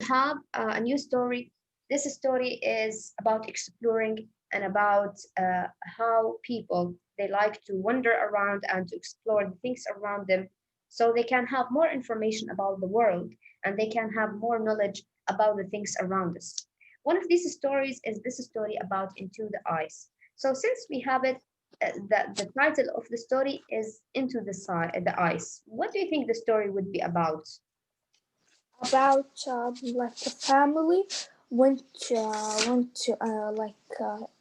have a new story. This story is about exploring and about how people they like to wander around and to explore the things around them so they can have more information about the world and they can have more knowledge about the things around us. One of these stories is this story about Into the Ice. So since we have it, the title of the story is Into the Ice. What do you think the story would be about? About like a family went to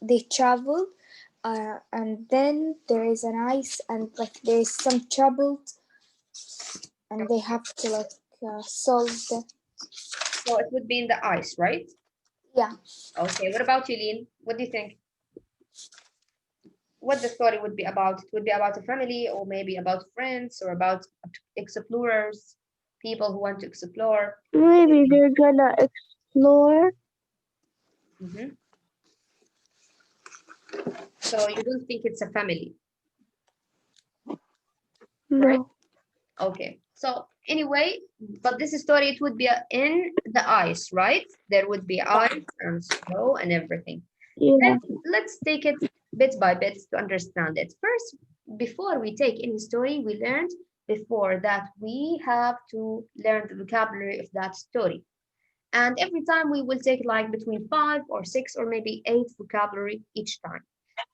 they traveled, and then there is an ice, and like there is some trouble, and they have to like solve the. So it would be in the ice, right? Yeah. Okay, what about you, Lean? What do you think? What the story would be about? It would be about a family, or maybe about friends, or about explorers, people who want to explore. Maybe they're gonna explore. Hmm. So you don't think it's a family, right? No. Okay. So anyway, but this story it would be in the ice, right? There would be ice and snow and everything. Yeah. Let's take it bit by bit to understand it. First, before we take any story, we learned before that we have to learn the vocabulary of that story. And every time we will take like between 5 or 6 or maybe 8 vocabulary each time.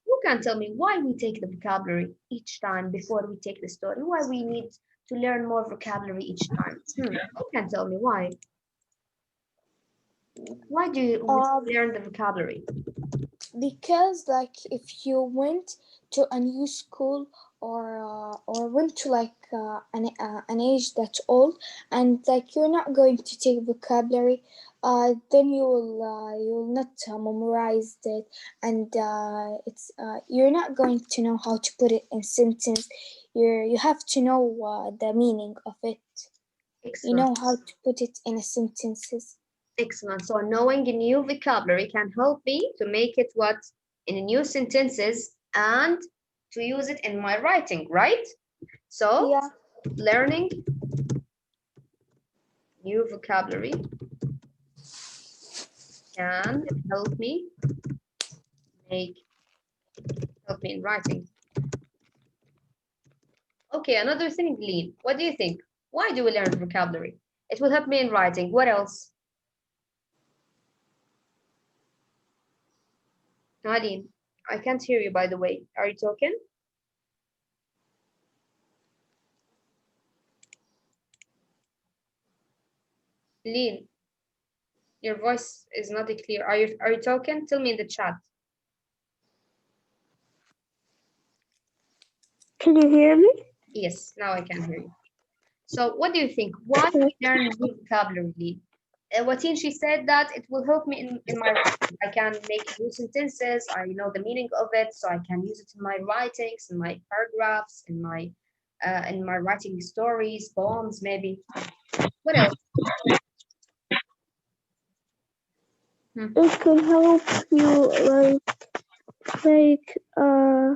Who can tell me why we take the vocabulary each time before we take the story? Why we need to learn more vocabulary each time? Who can tell me why? Why do Um, we learn the vocabulary? because like if you went to a new school or went to like an age that's old, and like you're not going to take vocabulary, then you will not memorize it, and it's you're not going to know how to put it in sentence. You have to know the meaning of it. You Excellent. know how to put it in a sentences. Excellent. So knowing a new vocabulary can help me to make it what in new sentences and to use it in my writing, right? So Yeah. learning new vocabulary can help me make help me in writing. Okay, another thing, Lean. What do you think? Why do we learn vocabulary? It will help me in writing. What else? Nadine, I can't hear you by the way. Are you talking? Lean, your voice is not clear. Are you talking? Tell me in the chat. Can you hear me? Yes, now I can hear you. So what do you think? Why we learn new vocabulary, Lean? Watin, she said that it will help me in my writing. I can make new sentences. I know the meaning of it, so I can use it in my writings, in my paragraphs, in my writing stories, poems, maybe. What else? Hmm. It could help you like uh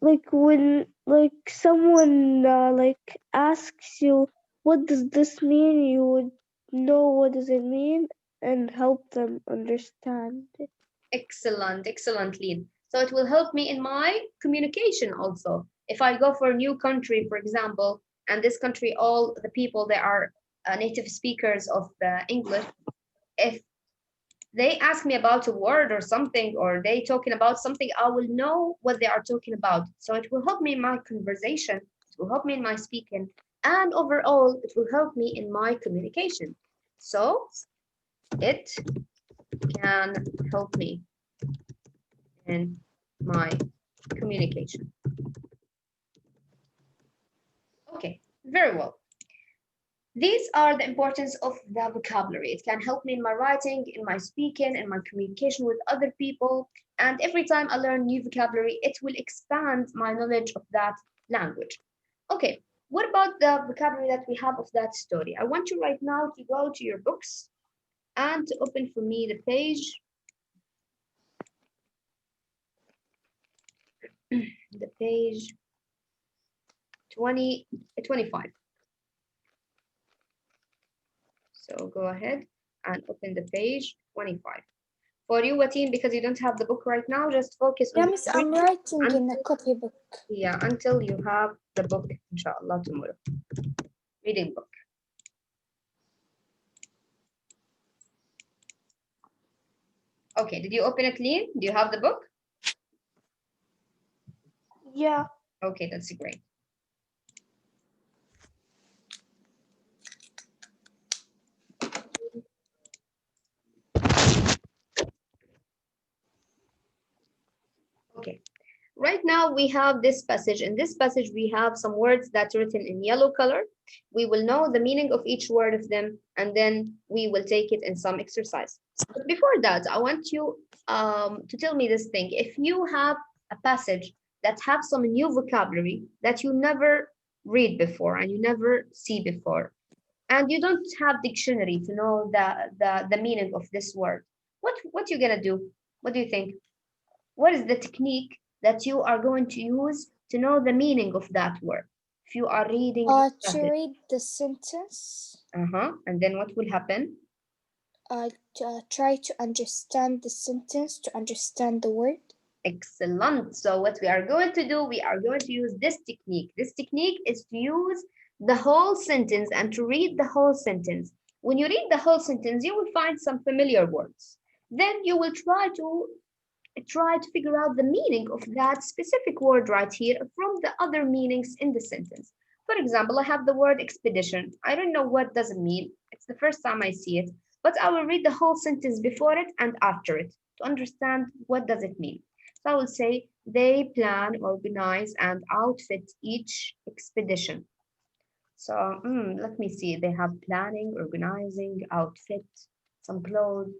like when like someone like asks you what does this mean, you would know what does it mean and help them understand it. Excellent, excellent, Lean. So it will help me in my communication also. If I go for a new country, for example, and this country, all the people, they are native speakers of English. If they ask me about a word or something, or they talking about something, I will know what they are talking about. So it will help me in my conversation. It will help me in my speaking, and overall, it will help me in my communication. So it can help me in my communication. Okay, very well. These are the importance of the vocabulary. It can help me in my writing, in my speaking, in my communication with other people. And every time I learn new vocabulary, it will expand my knowledge of that language. Okay, what about the vocabulary that we have of that story? I want you right now to go to your books and to open for me the page, the page 20, 25. So go ahead and open the page 25. For you, Wateen, because you don't have the book right now, just focus Yeah, on Miss, the I'm reading writing in a until, copybook. yeah, until you have the book, inshallah, tomorrow. Reading book. Okay, did you open it, Lean? Do you have the book? Yeah. Okay, that's great. Okay, right now we have this passage. In this passage, we have some words that's written in yellow color. We will know the meaning of each word of them, and then we will take it in some exercise. But before that, I want you to tell me this thing. If you have a passage that have some new vocabulary that you never read before and you never see before, and you don't have dictionary to know the meaning of this word, what you gonna do? What do you think? What is the technique that you are going to use to know the meaning of that word? If you are reading this To passage, read the sentence, and then what will happen? try to understand the sentence, to understand the word. Excellent. So what we are going to do, we are going to use this technique. This technique is to use the whole sentence and to read the whole sentence. When you read the whole sentence, you will find some familiar words. Then you will try to figure out the meaning of that specific word right here from the other meanings in the sentence. For example, I have the word expedition. I don't know what does it mean. It's the first time I see it, but I will read the whole sentence before it and after it to understand what does it mean. So I will say they plan, organize, and outfit each expedition. So let me see. They have planning, organizing, outfit, some clothes,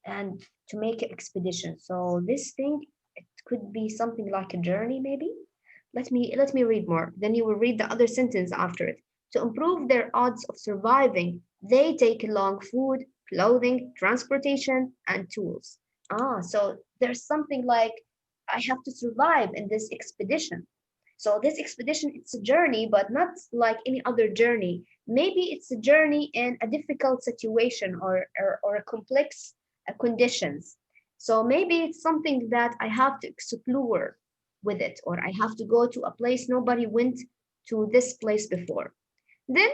and to make an expedition. So this thing, it could be something like a journey, maybe. Let me read more. Then you will read the other sentence after it. To improve their odds of surviving, they take along food, clothing, transportation, and tools. So there's something like I have to survive in this expedition. So this expedition, it's a journey, but not like any other journey. Maybe it's a journey in a difficult situation or a complex conditions. So maybe it's something that I have to explore with it, or I have to go to a place nobody went to this place before. Then,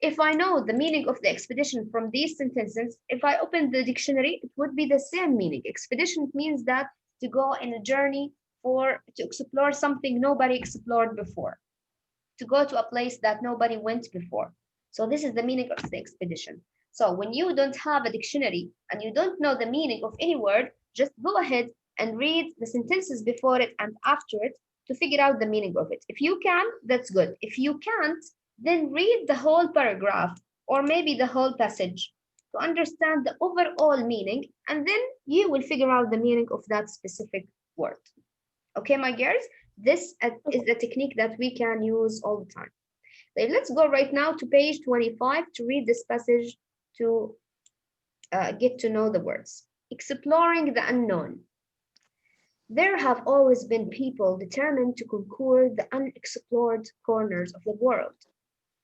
if I know the meaning of the expedition from these sentences, if I open the dictionary, it would be the same meaning. Expedition means that to go in a journey for to explore something nobody explored before, to go to a place that nobody went before. So this is the meaning of the expedition. So when you don't have a dictionary and you don't know the meaning of any word, just go ahead and read the sentences before it and after it to figure out the meaning of it. If you can, that's good. If you can't, then read the whole paragraph or maybe the whole passage to understand the overall meaning, and then you will figure out the meaning of that specific word. Okay, my girls, this is the technique that we can use all the time. Let's go right now to page 25 to read this passage to get to know the words. Exploring the unknown. There have always been people determined to conquer the unexplored corners of the world.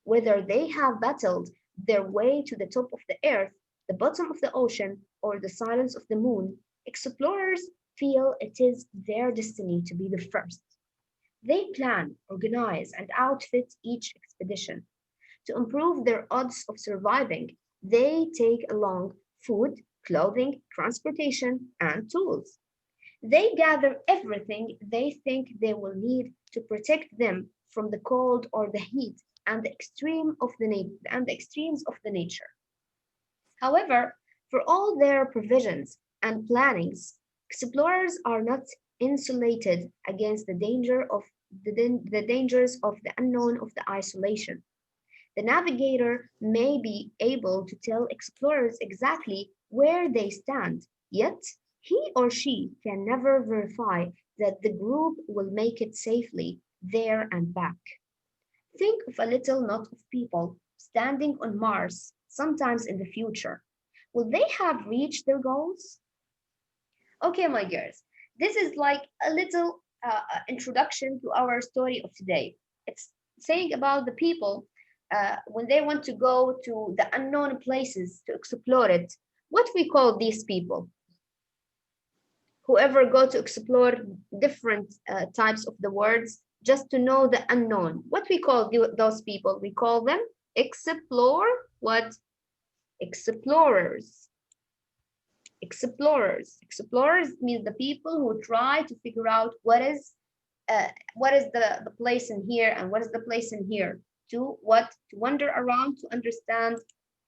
Whether they have battled their way to the top of the earth, the bottom of the ocean, or the silence of the moon, explorers feel it is their destiny to be the first. They plan, organize, and outfit each expedition. To improve their odds of surviving, they take along food, clothing, transportation, and tools. They gather everything they think they will need to protect them from the cold or the heat and the extremes of the nature. However, for all their provisions and plannings, explorers are not insulated against the dangers of the unknown of the isolation. The navigator may be able to tell explorers exactly where they stand, yet he or she can never verify that the group will make it safely there and back. Think of a little knot of people standing on Mars sometimes in the future. Will they have reached their goals? Okay, my girls, this is like a little introduction to our story of today. It's saying about the people when they want to go to the unknown places to explore it, what we call these people? Whoever go to explore different types of the words just to know the unknown, what we call those people? We call them what? Explorers. Explorers means the people who try to figure out what is the place in here and what is the place in here, to wander around to understand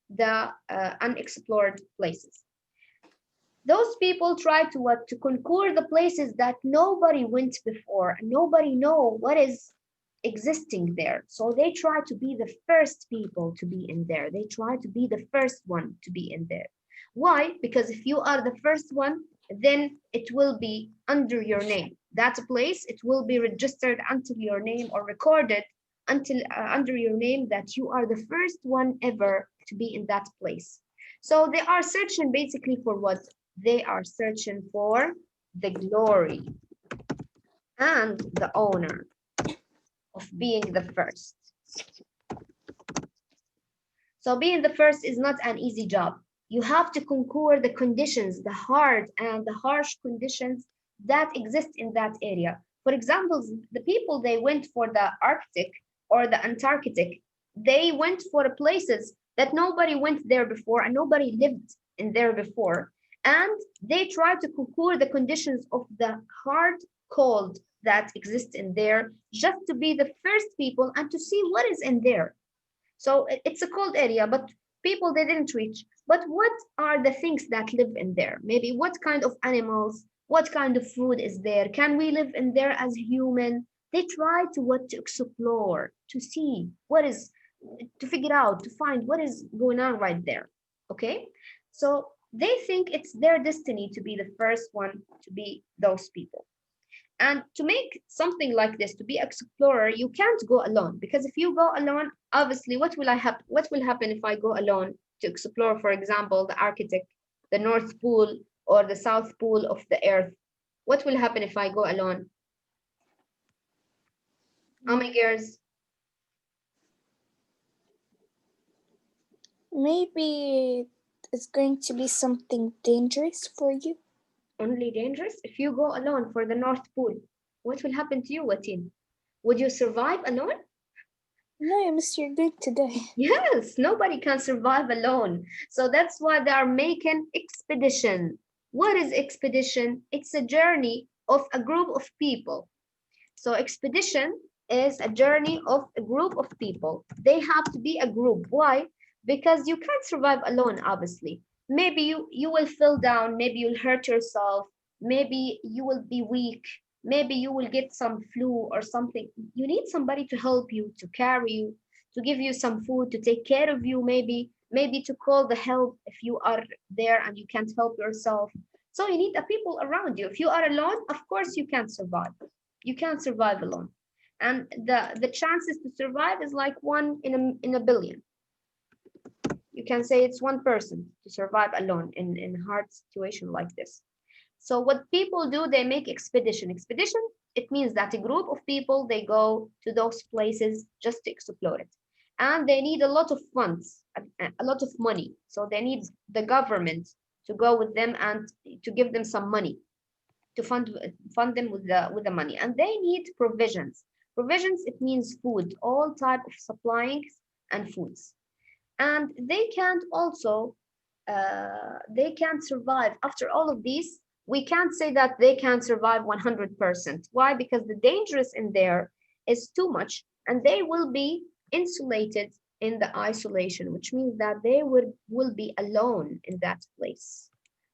the unexplored places. Those people try to conquer the places that nobody went before and nobody know what is existing there. So they try to be the first people to be in there. They try to be the first one to be in there. Why? Because if you are the first one, then it will be under your name. That place, it will be registered under your name or recorded until under your name that you are the first one ever to be in that place. So they are searching basically for what? They are searching for the glory and the honor of being the first. So being the first is not an easy job. You have to conquer the conditions, the hard and the harsh conditions that exist in that area. For example, the people, they went for the Arctic or the Antarctic. They went for places that nobody went there before and nobody lived in there before. And they try to conquer the conditions of the hard cold that exists in there just to be the first people and to see what is in there. So it's a cold area, but people they didn't reach. But what are the things that live in there? Maybe what kind of animals, what kind of food is there? Can we live in there as human? They try to explore, to see what is, to figure out, to find what is going on right there. Okay, so they think it's their destiny to be the first one to be those people. And to make something like this, to be explorer, you can't go alone, because if you go alone, obviously, what will happen if I go alone to explore, for example, the Arctic, the North Pole, or the South Pole of the Earth? What will happen if I go alone? How many years? Maybe it's going to be something dangerous for you. Only dangerous? If you go alone for the North Pole, what will happen to you, Watin? Would you survive alone? No, you miss your good today. Yes, nobody can survive alone. So that's why they are making expedition. What is expedition? It's a journey of a group of people. So expedition is a journey of a group of people. They have to be a group. Why? Because you can't survive alone, obviously. Maybe you will fall down, maybe you'll hurt yourself, maybe you will be weak, maybe you will get some flu or something. You need somebody to help you, to carry you, to give you some food, to take care of you, maybe to call the help if you are there and you can't help yourself. So you need a people around you. If you are alone, of course you can't survive. You can't survive alone. And the chances to survive is like 1 in a billion. You can say it's one person to survive alone in a hard situation like this. So what people do, they make expedition. Expedition, it means that a group of people, they go to those places just to explore it. And they need a lot of funds, a lot of money. So they need the government to go with them and to give them some money, to fund them with the money. And they need provisions. Provisions, it means food, all type of supplying and foods. And they can't also, they can't survive. After all of these, we can't say that they can survive 100%. Why? Because the dangerous in there is too much, and they will be insulated in the isolation, which means that they will be alone in that place.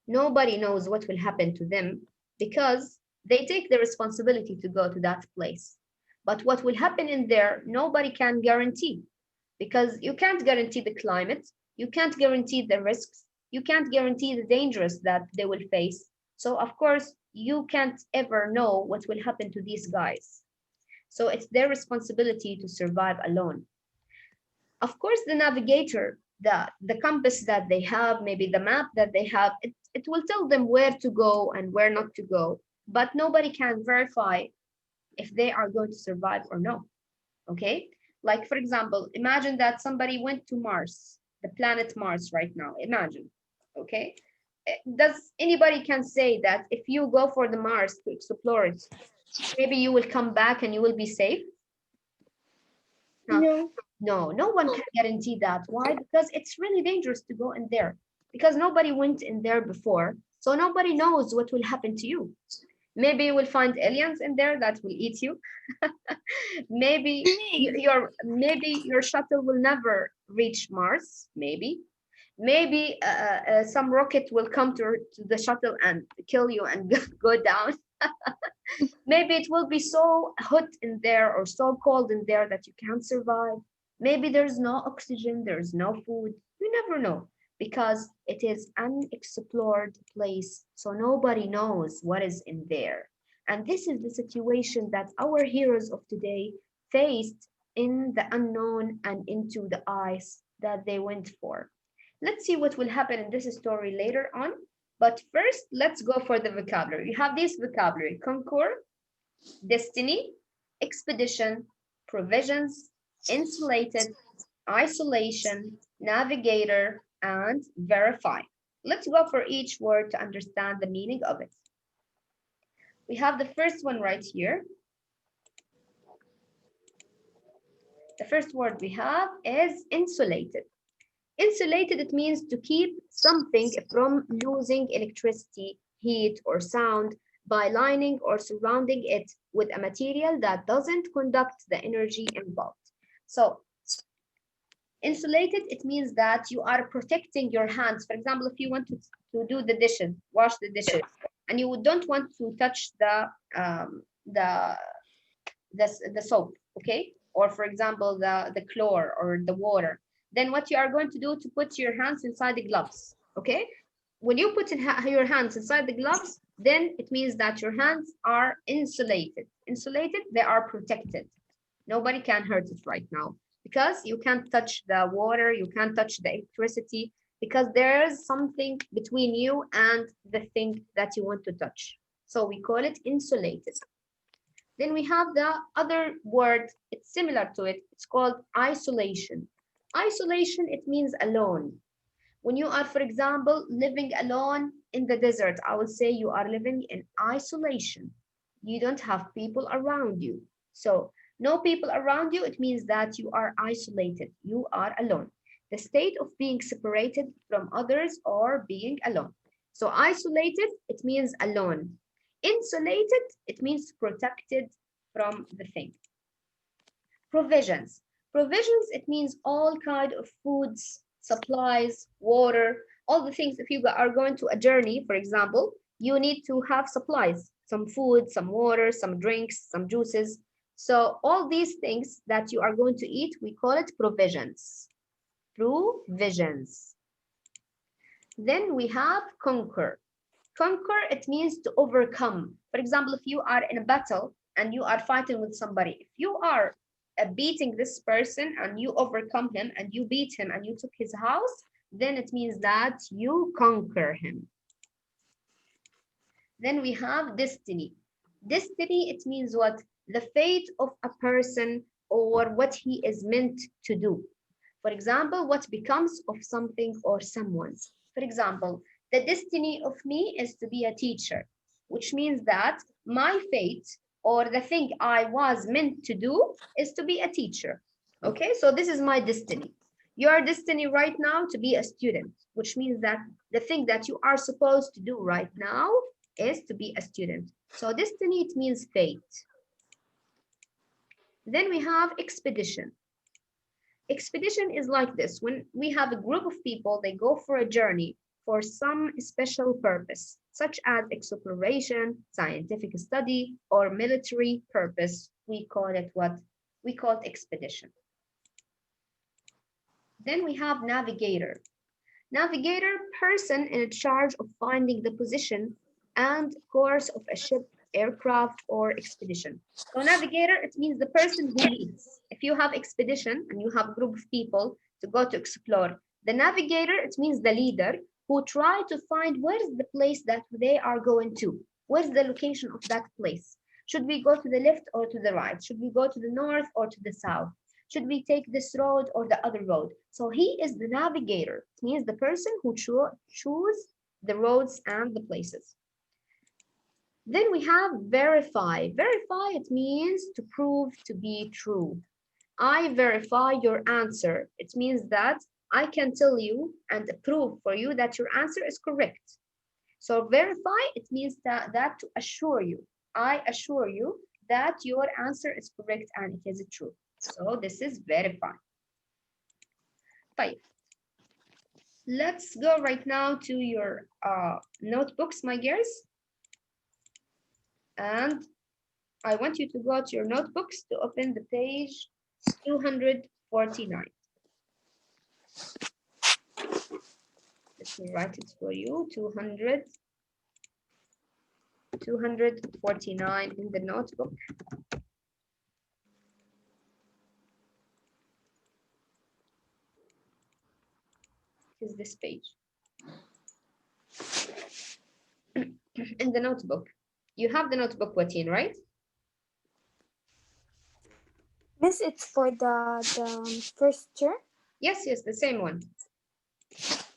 Nobody knows what will happen to them because they take the responsibility to go to that place. But what will happen in there, nobody can guarantee, because you can't guarantee the climate, you can't guarantee the risks, you can't guarantee the dangers that they will face. So of course, you can't ever know what will happen to these guys. So it's their responsibility to survive alone. Of course, the navigator, the compass that they have, maybe the map that they have, it will tell them where to go and where not to go, but nobody can verify if they are going to survive or no. Okay, Like, for example, imagine that somebody went to Mars, the planet Mars right now. Imagine, okay? Does anybody can say that if you go for the Mars to explore it, maybe you will come back and you will be safe? No. No one can guarantee that. Why? Because it's really dangerous to go in there because nobody went in there before. So nobody knows what will happen to you. Maybe you will find aliens in there that will eat you. Maybe your shuttle will never reach Mars. Maybe some rocket will come to the shuttle and kill you and go down. Maybe it will be so hot in there or so cold in there that you can't survive. Maybe there's no oxygen, there's no food. You never know because it is unexplored place. So nobody knows what is in there. And this is the situation that our heroes of today faced in the unknown and into the ice that they went for. Let's see what will happen in this story later on. But first, let's go for the vocabulary. You have this vocabulary: conquer, destiny, expedition, provisions, insulated, isolation, navigator, and verify. Let's go for each word to understand the meaning of it. We have the first one right here. The first word we have is insulated. Insulated, it means to keep something from losing electricity, heat, or sound by lining or surrounding it with a material that doesn't conduct the energy involved. So, insulated, it means that you are protecting your hands. For example, if you want to do the dishes, wash the dishes, and you don't want to touch the soap, okay? Or for example, the chlor or the water. Then what you are going to do to put your hands inside the gloves, okay? When you put your hands inside the gloves, then it means that your hands are insulated. Insulated, they are protected. Nobody can hurt it right now because you can't touch the water, you can't touch the electricity because there's something between you and the thing that you want to touch. So we call it insulated. Then we have the other word, it's similar to it, it's called isolation. Isolation, it means alone. When you are, for example, living alone in the desert, I would say you are living in isolation. You don't have people around you. So no people around you, it means that you are isolated. You are alone. The state of being separated from others or being alone. So isolated, it means alone. Insulated, it means protected from the thing. Provisions. Provisions, it means all kind of foods, supplies, water, all the things. If you are going to a journey, for example, you need to have supplies, some food, some water, some drinks, some juices. So all these things that you are going to eat, we call it provisions. Provisions. Then we have conquer. Conquer, it means to overcome. For example, if you are in a battle and you are fighting with somebody, if you are beating this person and you overcome him and you beat him and you took his house, then it means that you conquer him. Then we have destiny. Destiny, it means what? The fate of a person or what he is meant to do. For example, what becomes of something or someone. For example, the destiny of me is to be a teacher, which means that my fate or the thing I was meant to do is to be a teacher. Okay, so this is my destiny. Your destiny right now to be a student, which means that the thing that you are supposed to do right now is to be a student. So destiny, it means fate. Then we have expedition. Expedition is like this. When we have a group of people, they go for a journey for some special purpose, such as exploration, scientific study, or military purpose. We call it what? We call it expedition. Then we have navigator. Navigator, person in charge of finding the position and course of a ship, aircraft, or expedition. So navigator, it means the person who leads. If you have expedition and you have a group of people to go to explore, the navigator, it means the leader who try to find where is the place that they are going to. Where's the location of that place? Should we go to the left or to the right? Should we go to the north or to the south? should we take this road or the other road? So he is the navigator. It means the person who choose the roads and the places. Then we have verify. Verify, it means to prove to be true. I verify your answer. It means that I can tell you and prove for you that your answer is correct. So verify, it means that to assure you. I assure you that your answer is correct and it is true. So this is verify. Fine. Let's go right now to your notebooks, my girls. And I want you to go to your notebooks to open the page 249. Let me write it for you, 249 in the notebook. Is this page. In the notebook. You have the notebook, Watin, right? Miss, it's for the first term. Yes, the same one.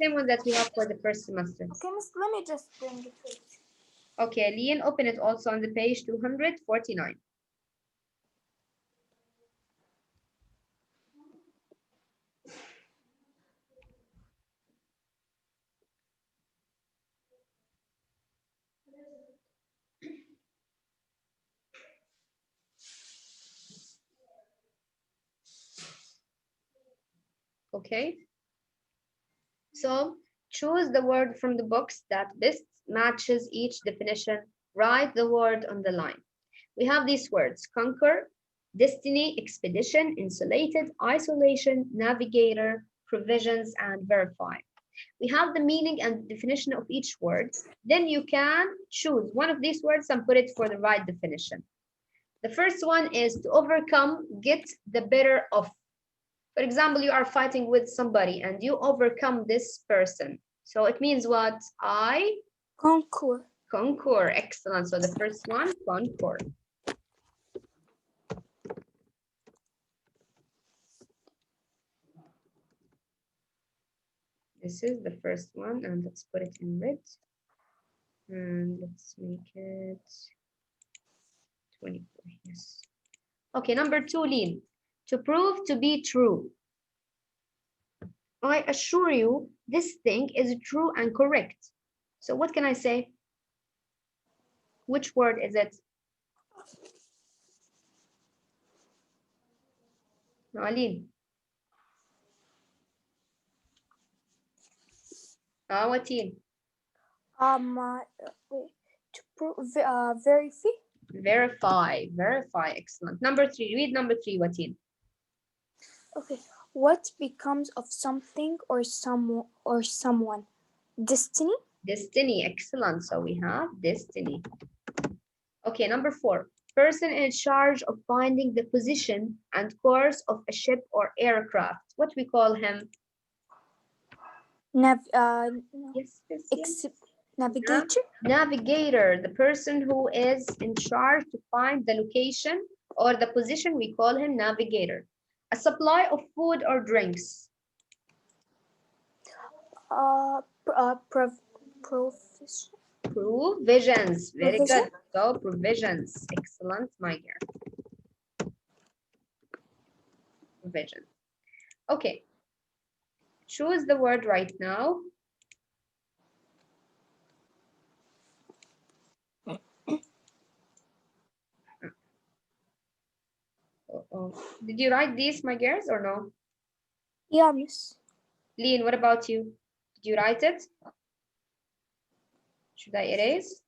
Same one that we have for the first semester. Okay, Miss, let me just bring it with you. Okay, Lian, open it also on the page 249. Okay. So choose the word from the books that best matches each definition. Write the word on the line. We have these words: conquer, destiny, expedition, insulated, isolation, navigator, provisions, and verify. We have the meaning and definition of each word. Then you can choose one of these words and put it for the right definition. The first one is to overcome, get the better of. For example, you are fighting with somebody and you overcome this person. So it means what? I Conquer. conquer. Excellent. So the first one, conquer. This is the first one, and let's put it in red. And let's make it 24. Yes. Okay, number 2, Lynn. To prove to be true. I assure you this thing is true and correct. So what can I say? Which word is it? No, Aline. Watin. Wait, to prove, verify. Verify. Excellent. Number 3. Read number 3, Watin. Okay. What becomes of something or someone? Destiny. Destiny. Excellent. So we have destiny. Okay, number 4. Person in charge of finding the position and course of a ship or aircraft. What we call him? Yes. Navigator. Navigator, the person who is in charge to find the location or the position, we call him navigator. A supply of food or drinks. Provisions. Very good. So provisions. Excellent, my dear. Provisions. Okay. Choose the word right now. Did you write these, my girls, or no? Yeah, Miss. Lean, what about you? Did you write it? Should I erase?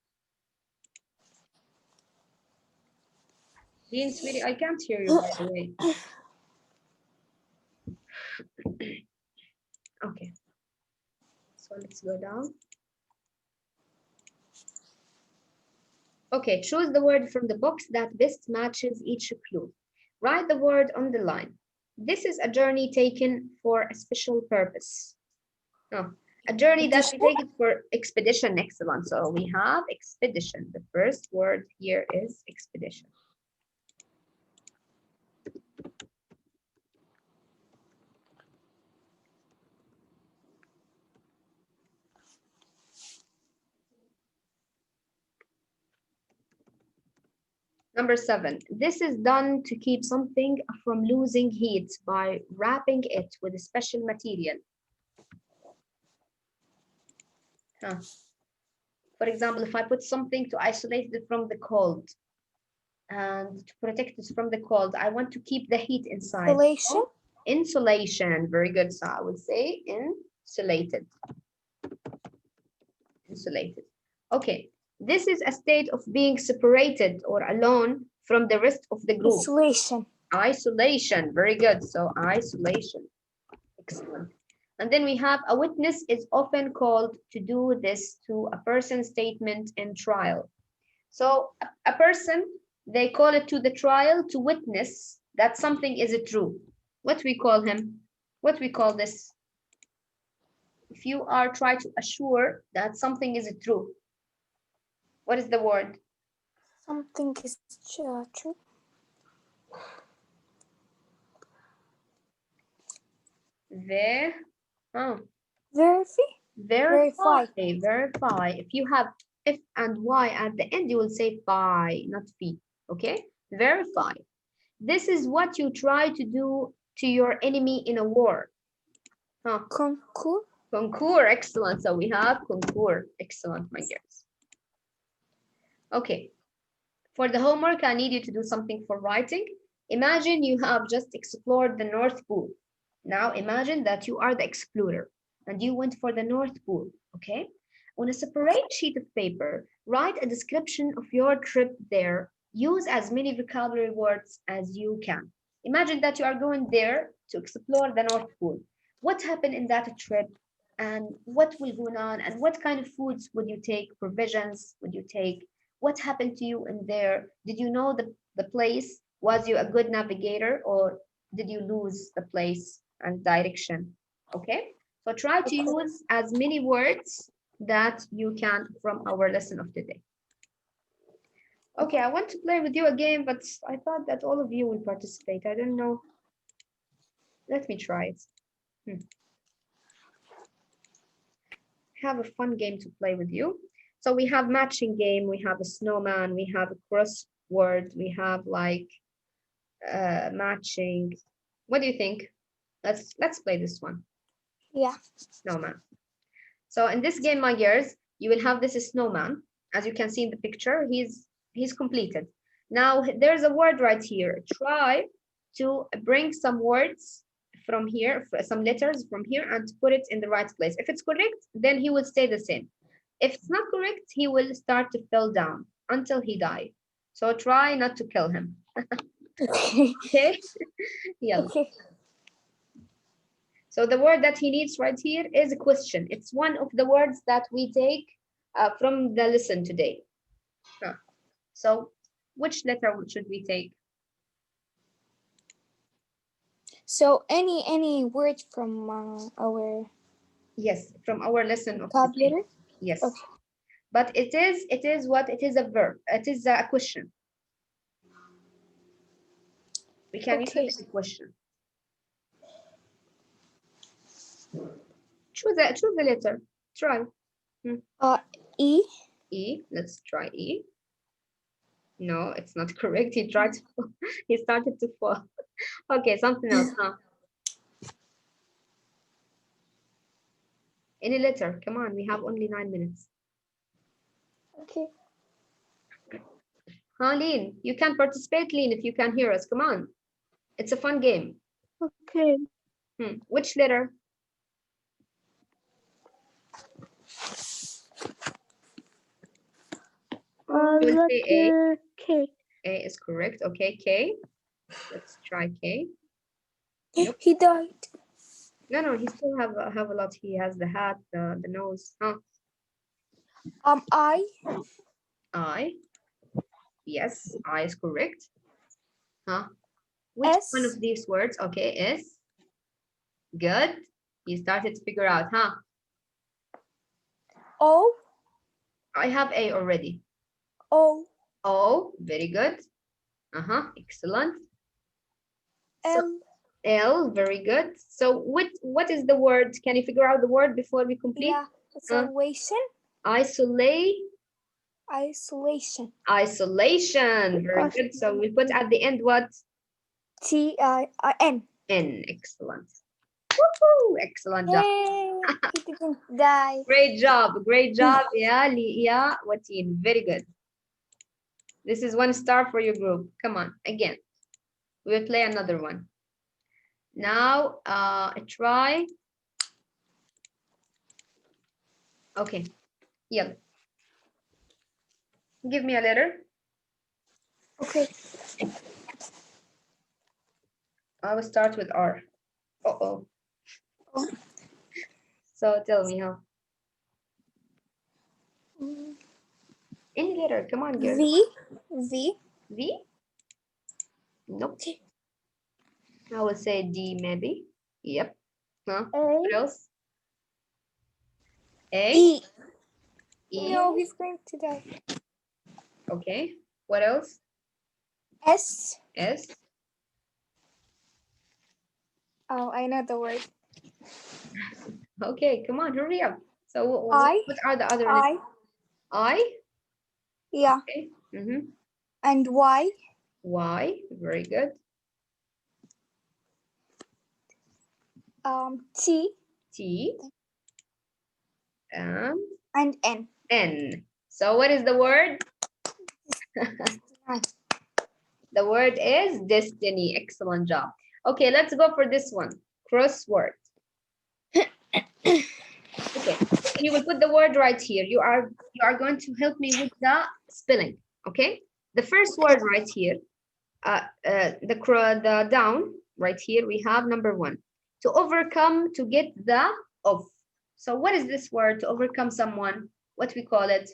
Lean, sweetie, I can't hear you, by the way. Okay. So let's go down. Okay, choose the word from the box that best matches each clue. Write the word on the line. This is a journey taken for a special purpose. No, a journey that we take it for expedition. Excellent. So we have expedition. The first word here is expedition. Number 7, this is done to keep something from losing heat by wrapping it with a special material. For example, if I put something to isolate it from the cold and to protect it from the cold, I want to keep the heat inside. Insulation. Insulation, very good. So I would say insulated. Insulated. Okay, this is a state of being separated or alone from the rest of the group. Isolation. Isolation, very good. So isolation, excellent. And then we have a witness is often called to do this to a person's statement in trial. So a person, they call it to the trial to witness that something is true. What we call him? What we call this? If you are trying to assure that something is true, what is the word? Something is true. Verify. Verify. If you have if and y at the end, you will say fi, not fi. Okay? Verify. This is what you try to do to your enemy in a war. Concours. Concours, excellent. So we have concours. Excellent, my dears. Okay. For the homework, I need you to do something for writing. Imagine you have just explored the North Pole. Now imagine that you are the explorer and you went for the North Pole, okay? On a separate sheet of paper, write a description of your trip there. Use as many vocabulary words as you can. Imagine that you are going there to explore the North Pole. What happened in that trip and what will go on and what kind of foods would you take, provisions would you take? What happened to you in there? Did you know the place? Was you a good navigator or did you lose the place and direction? Okay, so try to use as many words that you can from our lesson of today. Okay, I want to play with you a game, but I thought that all of you will participate. I don't know. Let me try it. Have a fun game to play with you. So we have matching game, we have a snowman, we have a crossword, we have like matching. What do you think? Let's play this one. Yeah. Snowman. So in this game, my dears, you will have this snowman. As you can see in the picture, he's completed. Now there's a word right here. Try to bring some words from here, some letters from here, and put it in the right place. If it's correct, then he will stay the same. If it's not correct, he will start to fall down until he dies. So try not to kill him. Okay? Yeah. Okay. So the word that he needs right here is a question. It's one of the words that we take from the lesson today. So which letter should we take? So any word from our Yes, from our lesson of vocabulary. Yes. Okay. But it is what? It is a verb. It is a question. We can use it as a question. Choose the letter. Try. E. E. Let's try E. No, it's not correct. He tried to he started to fall. Okay, something else, huh? Any letter. Come on, we have only 9 minutes. Okay. Huh, Lean? You can participate, Lean, if you can hear us. Come on. It's a fun game. Okay. Which letter? Letter K. A is correct. Okay, K. Let's try K. Nope. He died. No, he still have a lot. He has the hat, the nose. Huh? I. Yes, I is correct. Huh? Which S. one of these words? Okay, is good. You started to figure out, huh? O. I have A already. O. O, very good. Excellent. L. So, L, very good. So what is the word? Can you figure out the word before we complete? Yeah, isolation. Isolate. Isolation. Isolation. Very good. So we put at the end what? T-I-N. N. Excellent. Woohoo! Excellent job. Yay! He didn't die. Great job. Great job. Yeah, yeah, Wateen. Very good. This is 1 star for your group. Come on, again. We'll play another one. Now, try. Okay. Yeah. Give me a letter. Okay. I will start with R. Uh-oh. Oh. So tell me how. Mm. Any letter. Come on, girl. V. V? Nope. I will say D maybe. Yep. Huh? What else? A? E. E. No, he's going to die. Okay. What else? S. S. Oh, I know the word. Okay, come on, hurry up. So I. what are the other? I? Yeah. Okay. And Y. Y. Very good. T. T. And N. N. So what is the word? The word is destiny. Excellent job. Okay, let's go for this one. Crossword. Okay, you will put the word right here. You are going to help me with the spelling. Okay, the first word right here, the down right here. We have number 1. To overcome, to get the of. So what is this word? To overcome someone. What we call it?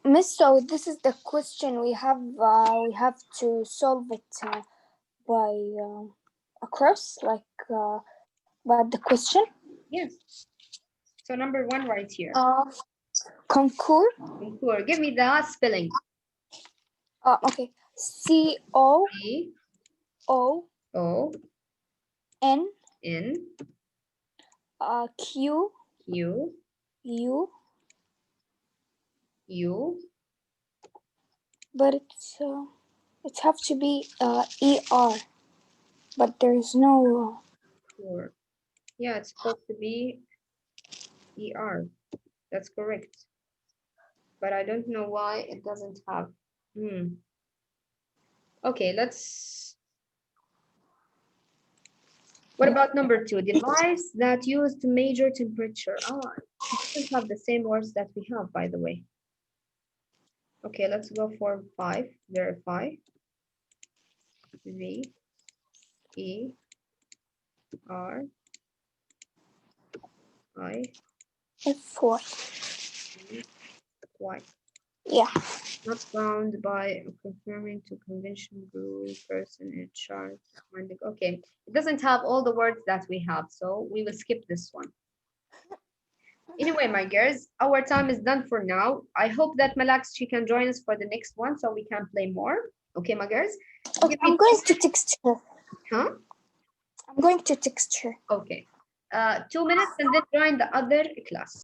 Miss, so this is the question we have to solve it by across, like by the question. Yes. So number 1 right here. Concours. Concours. Give me the spelling. Okay. C-O. O. N. N. Q. U. But it have to be ER, but there is no. Yeah, it's supposed to be ER. That's correct. But I don't know why it doesn't have. Okay, let's. What about number 2? Device that used to measure temperature. Oh, it doesn't have the same words that we have, by the way. Okay, let's go for 5. Verify. V. E. R. I. F4. Y. Yeah. Not found by confirming to convention group person in chart. Okay, it doesn't have all the words that we have, so we will skip this one. Anyway, my girls, our time is done for now. I hope that Malax, she can join us for the next one so we can play more. Okay, my girls? Okay, I'm going to text her. Huh? I'm going to text her. Okay. 2 minutes and then join the other class.